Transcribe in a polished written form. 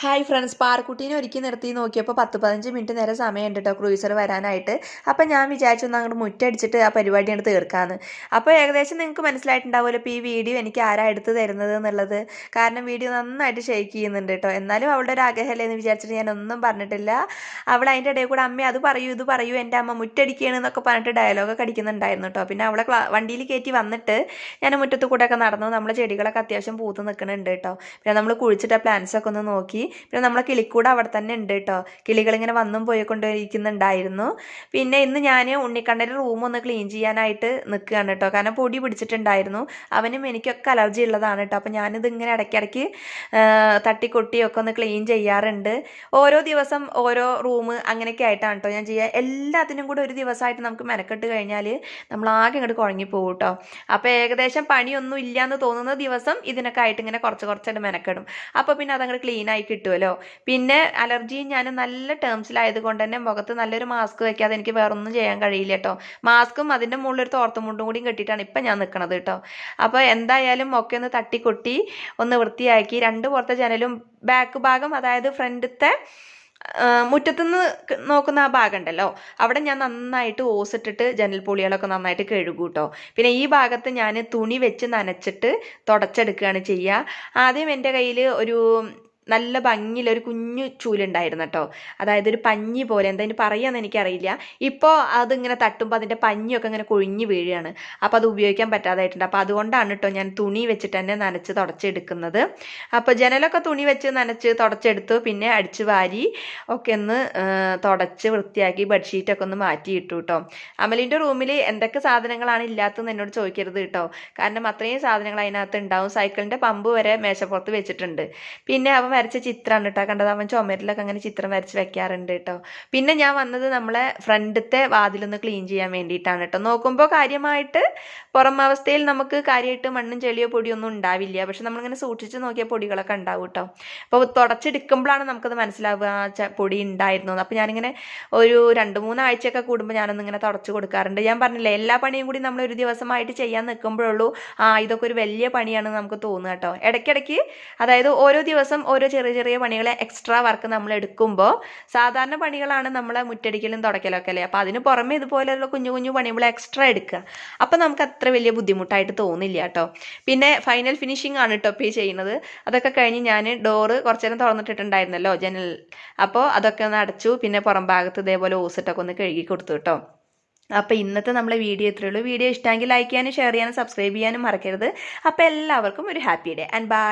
Hi friends, പാർക്കുട്ടീനെ ഒരുക്കി നിർത്തി നോക്കിയപ്പോൾ 10-15 മിനിറ്റ് നേരെ സമയമുണ്ട് കേട്ടോ ക്രൂയിസർ വരാനായിട്ട്. അപ്പം ഞാൻ വിചാരിച്ചൊന്ന് അങ്ങോട്ട് മുറ്റടിച്ചിട്ട് ആ പരിപാടി അങ്ങോട്ട് തീർക്കാമെന്ന്. അപ്പോൾ ഏകദേശം നിങ്ങൾക്ക് മനസ്സിലായിട്ടുണ്ടാവുമല്ലോ ഇപ്പോൾ ഈ വീഡിയോ എനിക്ക് ആരാ എടുത്ത് തരുന്നത് എന്നുള്ളത്. കാരണം വീഡിയോ നന്നായിട്ട് ഷെയ്ക്ക് ചെയ്യുന്നുണ്ട് കേട്ടോ. എന്നാലും അവളുടെ ഒരു ആഗ്രഹമല്ലേ എന്ന് വിചാരിച്ചിട്ട് ഞാൻ ഒന്നും പറഞ്ഞിട്ടില്ല. അവൾ അതിൻ്റെ ഇടയിൽ കൂടെ അമ്മ അത് പറയൂ ഇത് പറയൂ എൻ്റെ അമ്മ മുറ്റടിക്കുകയാണെന്നൊക്കെ പറഞ്ഞിട്ട് ഡയലോഗൊക്കെ അടിക്കുന്നുണ്ടായിരുന്നു കേട്ടോ. പിന്നെ അവളെ വണ്ടിയിൽ കയറ്റി വന്നിട്ട് ഞാൻ മുറ്റത്ത് കൂടെയൊക്കെ നടന്നു. നമ്മളെ ചെടികളൊക്കെ അത്യാവശ്യം പൂത്ത് നിൽക്കുന്നുണ്ട് കേട്ടോ. പിന്നെ നമ്മൾ കുഴിച്ചിട്ട പ്ലാന്റ്സൊക്കെ ഒന്ന് നോക്കി. പിന്നെ നമ്മളെ കിളിക്കൂട് അവിടെ തന്നെ ഉണ്ട് കേട്ടോ. കിളികളിങ്ങനെ വന്നും പോയിക്കൊണ്ടിരിക്കുന്നുണ്ടായിരുന്നു. പിന്നെ ഇന്ന് ഞാൻ ഉണ്ണിക്കണ്ണൻ്റെ റൂം ഒന്ന് ക്ലീൻ ചെയ്യാനായിട്ട് നിൽക്കുകയാണ് കേട്ടോ. കാരണം പൊടി പിടിച്ചിട്ടുണ്ടായിരുന്നു. അവനും എനിക്കൊക്കെ അലർജി ഉള്ളതാണ് കേട്ടോ. അപ്പോൾ ഞാനിത് ഇങ്ങനെ ഇടയ്ക്കിടയ്ക്ക് തട്ടിക്കൊട്ടിയൊക്കെ ഒന്ന് ക്ലീൻ ചെയ്യാറുണ്ട്. ഓരോ ദിവസം ഓരോ റൂം അങ്ങനെയൊക്കെ ആയിട്ടാണ് കേട്ടോ ഞാൻ ചെയ്യുക. എല്ലാത്തിനും കൂടെ ഒരു ദിവസമായിട്ട് നമുക്ക് മെനക്കെട്ട് കഴിഞ്ഞാൽ നമ്മളാകെ ഇങ്ങോട്ട് കുഴങ്ങിപ്പോകും കേട്ടോ. അപ്പോൾ ഏകദേശം പണിയൊന്നും ഇല്ലയെന്ന് തോന്നുന്ന ദിവസം ഇതിനൊക്കെ ആയിട്ട് ഇങ്ങനെ കുറച്ചായിട്ട് മെനക്കെടും. അപ്പോൾ പിന്നെ അതങ്ങോട്ട് ക്ലീൻ ആയി കിട്ടുമല്ലോ. പിന്നെ അലർജിയും ഞാൻ നല്ല ടേംസിലായത് കൊണ്ട് തന്നെ മുഖത്ത് നല്ലൊരു മാസ്ക് വെക്കാതെ എനിക്ക് വേറൊന്നും ചെയ്യാൻ കഴിയില്ല കേട്ടോ. മാസ്കും അതിൻ്റെ മുകളിൽ ഒരു തോർത്തുമുണ്ടും കൂടിയും കെട്ടിയിട്ടാണ് ഇപ്പം ഞാൻ നിൽക്കണത് കേട്ടോ. അപ്പോൾ എന്തായാലും ഒക്കെ ഒന്ന് തട്ടിക്കൊട്ടി ഒന്ന് വൃത്തിയാക്കി. രണ്ട് പുറത്തെ ജനലും ബാക്ക് ഭാഗം, അതായത് ഫ്രണ്ടത്തെ മുറ്റത്തുനിന്ന് നോക്കുന്ന ആ ഭാഗം ഉണ്ടല്ലോ, അവിടെ ഞാൻ നന്നായിട്ട് ഓസിട്ടിട്ട് ജനൽപ്പൊളികളൊക്കെ നന്നായിട്ട് കഴുകും കേട്ടോ. പിന്നെ ഈ ഭാഗത്ത് ഞാൻ തുണി വെച്ച് നനച്ചിട്ട് തുടച്ചെടുക്കുകയാണ് ചെയ്യുക. ആദ്യം എൻ്റെ കയ്യിൽ ഒരു നല്ല ഭംഗിയിലൊരു കുഞ്ഞു ചൂലുണ്ടായിരുന്നു കേട്ടോ. അതായത് ഒരു പഞ്ഞി പോലെ, എന്താ അതിന് പറയാമെന്ന് എനിക്കറിയില്ല. ഇപ്പോൾ അതിങ്ങനെ തട്ടുമ്പോൾ അതിൻ്റെ പഞ്ഞിയൊക്കെ ഇങ്ങനെ കൊഴിഞ്ഞ് വീഴുകയാണ്. അപ്പോൾ അത് ഉപയോഗിക്കാൻ പറ്റാതായിട്ടുണ്ട്. അപ്പോൾ അതുകൊണ്ടാണ് കേട്ടോ ഞാൻ തുണി വെച്ചിട്ട് തന്നെ നനച്ച് തുടച്ചെടുക്കുന്നത്. അപ്പോൾ ജനലൊക്കെ തുണി വെച്ച് നനച്ച് തുടച്ചെടുത്തു. പിന്നെ അടിച്ച് വാരി ഒക്കെ ഒന്ന് തുടച്ച് വൃത്തിയാക്കി ബെഡ്ഷീറ്റൊക്കെ ഒന്ന് മാറ്റിയിട്ടു കേട്ടോ. അമലിൻ്റെ റൂമിൽ എന്തൊക്കെ സാധനങ്ങളാണ് ഇല്ലാത്തതെന്ന് എന്നോട് ചോദിക്കരുത് കേട്ടോ. കാരണം അത്രയും സാധനങ്ങൾ അതിനകത്ത് ഉണ്ടാവും. സൈക്കിളിൻ്റെ പമ്പ് വരെ മേശപ്പുറത്ത് വെച്ചിട്ടുണ്ട്. പിന്നെ അവൻ വരച്ച ചിത്രമാണ് കേട്ടോ കണ്ടത്. അവൻ ചുമരിലൊക്കെ അങ്ങനെ ചിത്രം വരച്ച് വെക്കാറുണ്ട് കേട്ടോ. പിന്നെ ഞാൻ വന്നത് നമ്മളെ ഫ്രണ്ടത്തെ വാതിലൊന്ന് ക്ലീൻ ചെയ്യാൻ വേണ്ടിയിട്ടാണ് കേട്ടോ. നോക്കുമ്പോൾ കാര്യമായിട്ട് പുറം അവസ്ഥയിൽ നമുക്ക് കാര്യമായിട്ട് മണ്ണും ചെളിയോ പൊടിയോ ഒന്നും ഉണ്ടാവില്ല. പക്ഷെ നമ്മളിങ്ങനെ സൂക്ഷിച്ച് നോക്കിയ പൊടികളൊക്കെ ഉണ്ടാവും കേട്ടോ. അപ്പോൾ തുടച്ചെടുക്കുമ്പോഴാണ് നമുക്കത് മനസ്സിലാവുക പൊടി ഉണ്ടായിരുന്നു. അപ്പോൾ ഞാനിങ്ങനെ ഒരു 2-3 ആഴ്ചയൊക്കെ കൂടുമ്പോൾ ഞാനൊന്നിങ്ങനെ തുടച്ച് കൊടുക്കാറുണ്ട്. ഞാൻ പറഞ്ഞില്ലേ, എല്ലാ പണിയും കൂടി നമ്മൾ ഒരു ദിവസമായിട്ട് ചെയ്യാൻ നിൽക്കുമ്പോഴുള്ളൂ ഇതൊക്കെ ഒരു വലിയ പണിയാണെന്ന് നമുക്ക് തോന്നുക കേട്ടോ. ഇടയ്ക്കിടയ്ക്ക്, അതായത് ഓരോ ദിവസം ഓരോ ചെറിയ പണികളെ എക്സ്ട്രാ വർക്ക് നമ്മൾ എടുക്കുമ്പോൾ, സാധാരണ പണികളാണ് നമ്മളെ മുറ്റടിക്കലും തുടക്കലൊക്കെ അല്ലേ. അപ്പോൾ അതിന് പുറമെ ഇതുപോലെയുള്ള കുഞ്ഞു പണികൾ എക്സ്ട്രാ എടുക്കുക. അപ്പോൾ നമുക്ക് അത്ര വലിയ ബുദ്ധിമുട്ടായിട്ട് തോന്നില്ല കേട്ടോ. പിന്നെ ഫൈനൽ ഫിനിഷിംഗ് ആണ് കേട്ടോ ഇപ്പോൾ ഈ ചെയ്യുന്നത്. അതൊക്കെ കഴിഞ്ഞ് ഞാൻ ഡോറ് കുറച്ച് നേരം തുറന്നിട്ടിട്ടുണ്ടായിരുന്നല്ലോ ജനൽ, അപ്പോൾ അതൊക്കെ ഒന്ന് അടച്ചു. പിന്നെ പുറം ഭാഗത്ത് ഇതേപോലെ ഓസിട്ടൊക്കെ ഒന്ന് കഴുകി കൊടുത്തു കേട്ടോ. അപ്പോൾ ഇന്നത്തെ നമ്മളെ വീഡിയോ ഇത്രയേ ഉള്ളൂ. വീഡിയോ ഇഷ്ടമെങ്കിൽ ലൈക്ക് ചെയ്യാനും ഷെയർ ചെയ്യാനും സബ്സ്ക്രൈബ് ചെയ്യാനും മറക്കരുത്. അപ്പോൾ എല്ലാവർക്കും ഒരു ഹാപ്പി ഡേ ആൻഡ് ബൈ.